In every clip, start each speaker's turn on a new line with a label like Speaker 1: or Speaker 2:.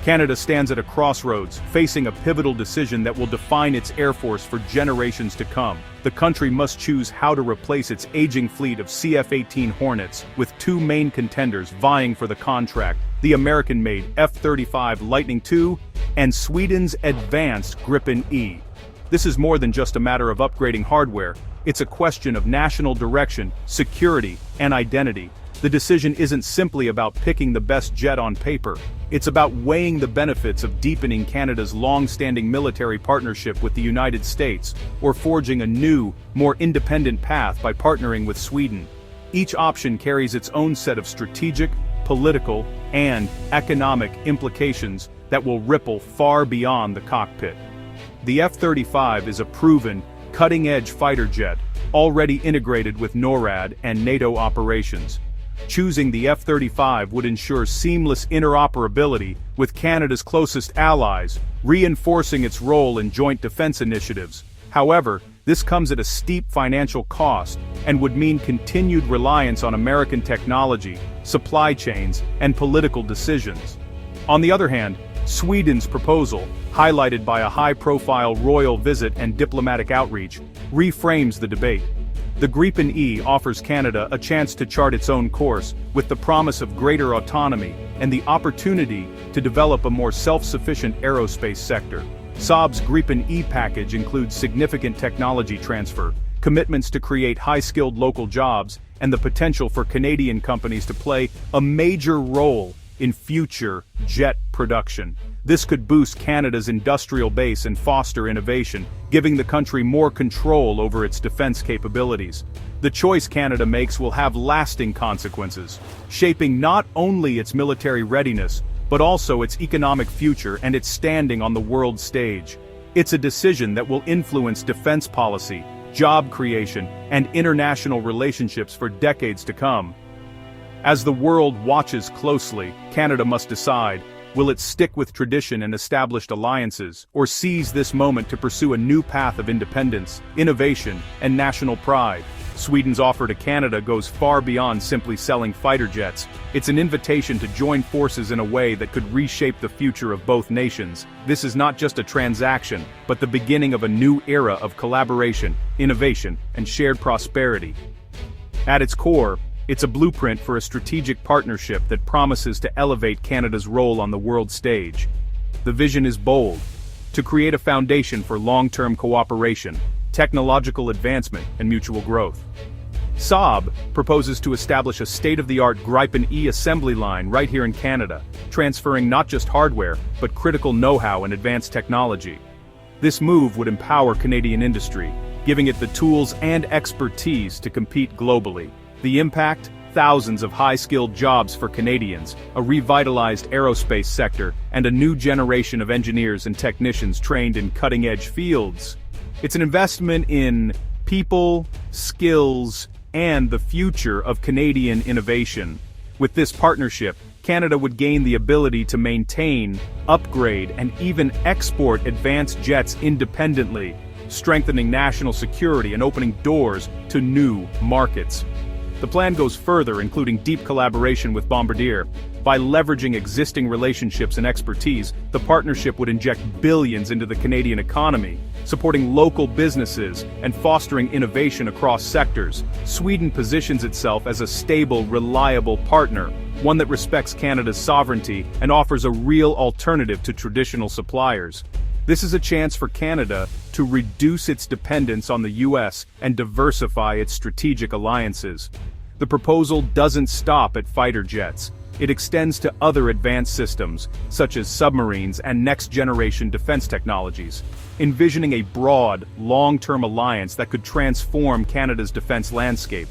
Speaker 1: Canada stands at a crossroads, facing a pivotal decision that will define its air force for generations to come. The country must choose how to replace its aging fleet of CF-18 Hornets, with two main contenders vying for the contract: the American-made F-35 Lightning II and Sweden's advanced Gripen E. This is more than just a matter of upgrading hardware. It's a question of national direction, security, and identity. The decision isn't simply about picking the best jet on paper. It's about weighing the benefits of deepening Canada's long-standing military partnership with the United States, or forging a new, more independent path by partnering with Sweden. Each option carries its own set of strategic, political, and economic implications that will ripple far beyond the cockpit. The F-35 is a proven, cutting-edge fighter jet, already integrated with NORAD and NATO operations. Choosing the F-35 would ensure seamless interoperability with Canada's closest allies, reinforcing its role in joint defense initiatives. However, this comes at a steep financial cost, and would mean continued reliance on American technology, supply chains, and political decisions. On the other hand, Sweden's proposal, highlighted by a high-profile royal visit and diplomatic outreach, reframes the debate. The Gripen E offers Canada a chance to chart its own course, with the promise of greater autonomy and the opportunity to develop a more self-sufficient aerospace sector. Saab's Gripen E package includes significant technology transfer, commitments to create high-skilled local jobs, and the potential for Canadian companies to play a major role in future jet production. This could boost Canada's industrial base and foster innovation, giving the country more control over its defense capabilities. The choice Canada makes will have lasting consequences, shaping not only its military readiness, but also its economic future and its standing on the world stage. It's a decision that will influence defense policy, job creation, and international relationships for decades to come. As the world watches closely, Canada must decide: will it stick with tradition and established alliances, or seize this moment to pursue a new path of independence, innovation, and national pride? Sweden's offer to Canada goes far beyond simply selling fighter jets. It's an invitation to join forces in a way that could reshape the future of both nations. This is not just a transaction, but the beginning of a new era of collaboration, innovation, and shared prosperity. At its core, it's a blueprint for a strategic partnership that promises to elevate Canada's role on the world stage. The vision is bold: to create a foundation for long-term cooperation, technological advancement, and mutual growth. Saab proposes to establish a state-of-the-art Gripen E assembly line right here in Canada, transferring not just hardware, but critical know-how and advanced technology. This move would empower Canadian industry, giving it the tools and expertise to compete globally. The impact? Thousands of high-skilled jobs for Canadians, a revitalized aerospace sector, and a new generation of engineers and technicians trained in cutting-edge fields. It's an investment in people, skills, and the future of Canadian innovation. With this partnership, Canada would gain the ability to maintain, upgrade, and even export advanced jets independently, strengthening national security and opening doors to new markets. The plan goes further, including deep collaboration with Bombardier. By leveraging existing relationships and expertise, the partnership would inject billions into the Canadian economy, supporting local businesses and fostering innovation across sectors. Sweden positions itself as a stable, reliable partner, one that respects Canada's sovereignty and offers a real alternative to traditional suppliers. This is a chance for Canada to reduce its dependence on the US and diversify its strategic alliances. The proposal doesn't stop at fighter jets. It extends to other advanced systems, such as submarines and next-generation defense technologies, envisioning a broad, long-term alliance that could transform Canada's defense landscape.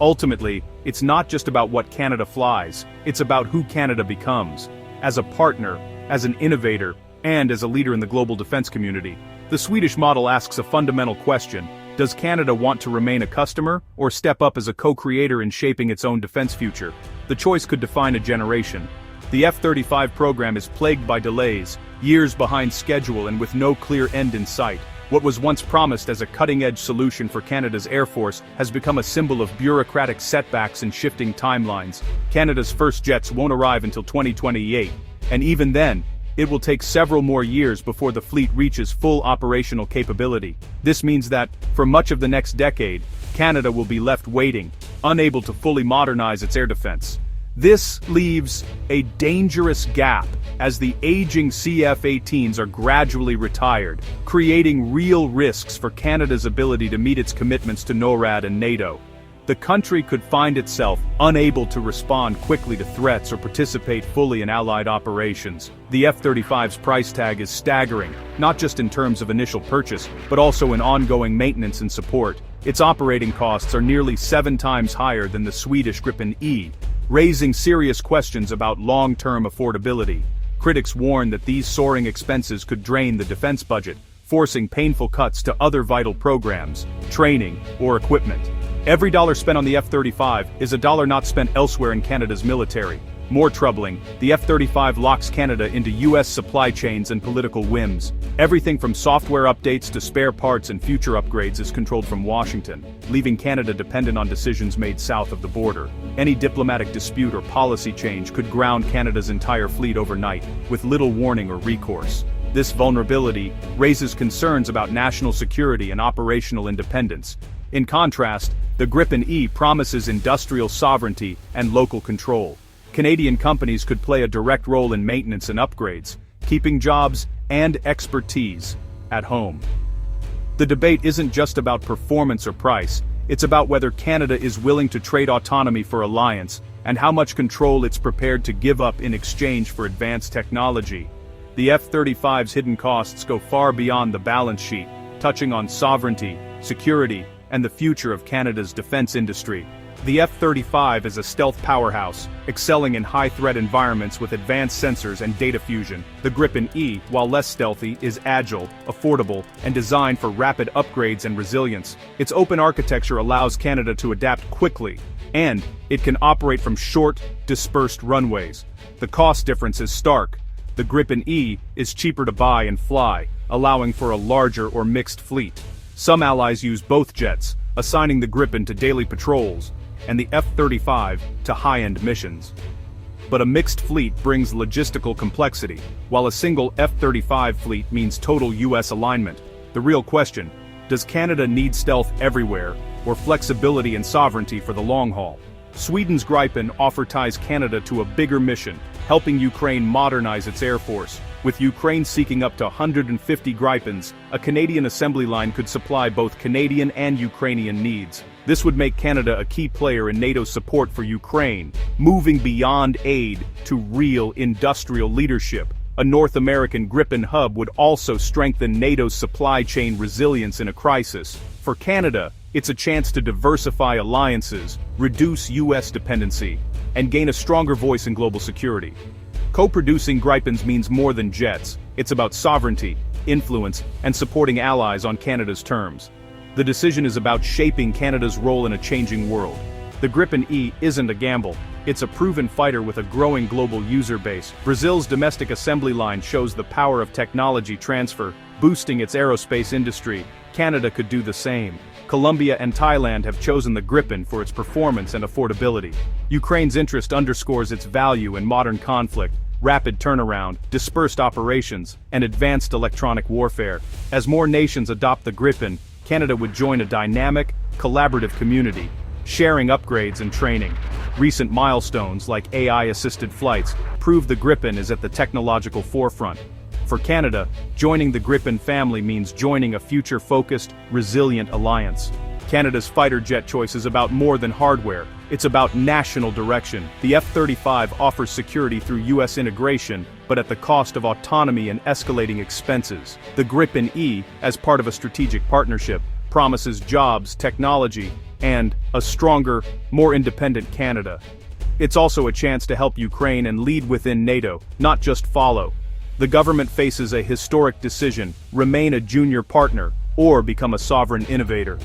Speaker 1: Ultimately, it's not just about what Canada flies, it's about who Canada becomes, as a partner, as an innovator, and as a leader in the global defense community. The Swedish model asks a fundamental question: does Canada want to remain a customer, or step up as a co-creator in shaping its own defense future? The choice could define a generation. The F-35 program is plagued by delays, years behind schedule and with no clear end in sight. What was once promised as a cutting-edge solution for Canada's Air Force has become a symbol of bureaucratic setbacks and shifting timelines. Canada's first jets won't arrive until 2028, and even then, It will take several more years before the fleet reaches full operational capability. This means that, for much of the next decade, Canada will be left waiting, unable to fully modernize its air defense. This leaves a dangerous gap as the aging CF-18s are gradually retired, creating real risks for Canada's ability to meet its commitments to NORAD and NATO. The country could find itself unable to respond quickly to threats or participate fully in allied operations. The F-35's price tag is staggering, not just in terms of initial purchase, but also in ongoing maintenance and support. Its operating costs are nearly 7 times higher than the Swedish Gripen E, raising serious questions about long-term affordability. Critics warn that these soaring expenses could drain the defense budget, forcing painful cuts to other vital programs, training, or equipment. Every dollar spent on the F-35 is a dollar not spent elsewhere in Canada's military. More troubling, the F-35 locks Canada into U.S. supply chains and political whims. Everything from software updates to spare parts and future upgrades is controlled from Washington, leaving Canada dependent on decisions made south of the border. Any diplomatic dispute or policy change could ground Canada's entire fleet overnight, with little warning or recourse. This vulnerability raises concerns about national security and operational independence. In contrast, the Gripen E promises industrial sovereignty and local control. Canadian companies could play a direct role in maintenance and upgrades, keeping jobs and expertise at home. The debate isn't just about performance or price, it's about whether Canada is willing to trade autonomy for alliance, and how much control it's prepared to give up in exchange for advanced technology. The F-35's hidden costs go far beyond the balance sheet, touching on sovereignty, security, and the future of Canada's defense industry. The F-35 is a stealth powerhouse, excelling in high-threat environments with advanced sensors and data fusion. The Gripen E, while less stealthy, is agile, affordable, and designed for rapid upgrades and resilience. Its open architecture allows Canada to adapt quickly, and it can operate from short, dispersed runways. The cost difference is stark. The Gripen E is cheaper to buy and fly, allowing for a larger or mixed fleet. Some allies use both jets, assigning the Gripen to daily patrols, and the F-35 to high-end missions. But a mixed fleet brings logistical complexity, while a single F-35 fleet means total U.S. alignment. The real question, does Canada need stealth everywhere, or flexibility and sovereignty for the long haul? Sweden's Gripen ties Canada to a bigger mission, helping Ukraine modernize its air force. With Ukraine seeking up to 150 Gripens, a Canadian assembly line could supply both Canadian and Ukrainian needs. This would make Canada a key player in NATO's support for Ukraine, moving beyond aid to real industrial leadership. A North American Gripen hub would also strengthen NATO's supply chain resilience in a crisis. For Canada, it's a chance to diversify alliances, reduce U.S. dependency, and gain a stronger voice in global security. Co-producing Gripens means more than jets. It's about sovereignty, influence, and supporting allies on Canada's terms. The decision is about shaping Canada's role in a changing world. The Gripen E isn't a gamble. It's a proven fighter with a growing global user base. Brazil's domestic assembly line shows the power of technology transfer, boosting its aerospace industry. Canada could do the same. Colombia and Thailand have chosen the Gripen for its performance and affordability. Ukraine's interest underscores its value in modern conflict, rapid turnaround, dispersed operations, and advanced electronic warfare. As more nations adopt the Gripen, Canada would join a dynamic, collaborative community, sharing upgrades and training. Recent milestones like AI-assisted flights prove the Gripen is at the technological forefront. For Canada, joining the Gripen family means joining a future-focused, resilient alliance. Canada's fighter jet choice is about more than hardware. It's about national direction. The F-35 offers security through U.S. integration, but at the cost of autonomy and escalating expenses. The Gripen E, as part of a strategic partnership, promises jobs, technology, and a stronger, more independent Canada. It's also a chance to help Ukraine and lead within NATO, not just follow. The government faces a historic decision: remain a junior partner, or become a sovereign innovator.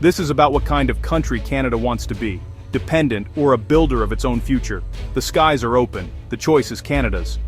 Speaker 1: This is about what kind of country Canada wants to be, dependent or a builder of its own future. The skies are open, the choice is Canada's.